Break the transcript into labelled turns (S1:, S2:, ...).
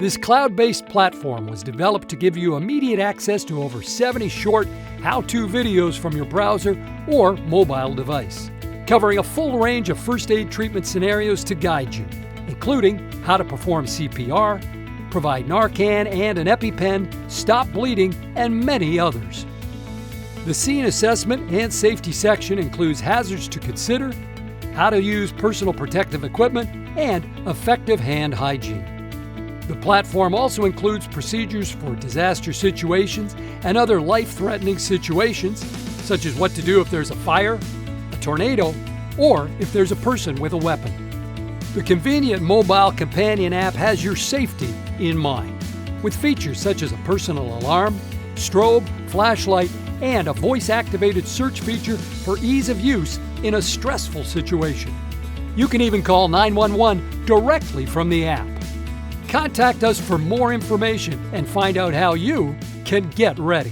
S1: This cloud-based platform was developed to give you immediate access to over 70 short how-to videos from your browser or mobile device, covering a full range of first aid treatment scenarios to guide you, including how to perform CPR, provide Narcan and an EpiPen, stop bleeding, and many others. The scene assessment and safety section includes hazards to consider, how to use personal protective equipment, and effective hand hygiene. The platform also includes procedures for disaster situations and other life-threatening situations, such as what to do if there's a fire, a tornado, or if there's a person with a weapon. The convenient mobile companion app has your safety in mind, with features such as a personal alarm, strobe, flashlight, and a voice-activated search feature for ease of use in a stressful situation. You can even call 911 directly from the app. Contact us for more information and find out how you can get ready.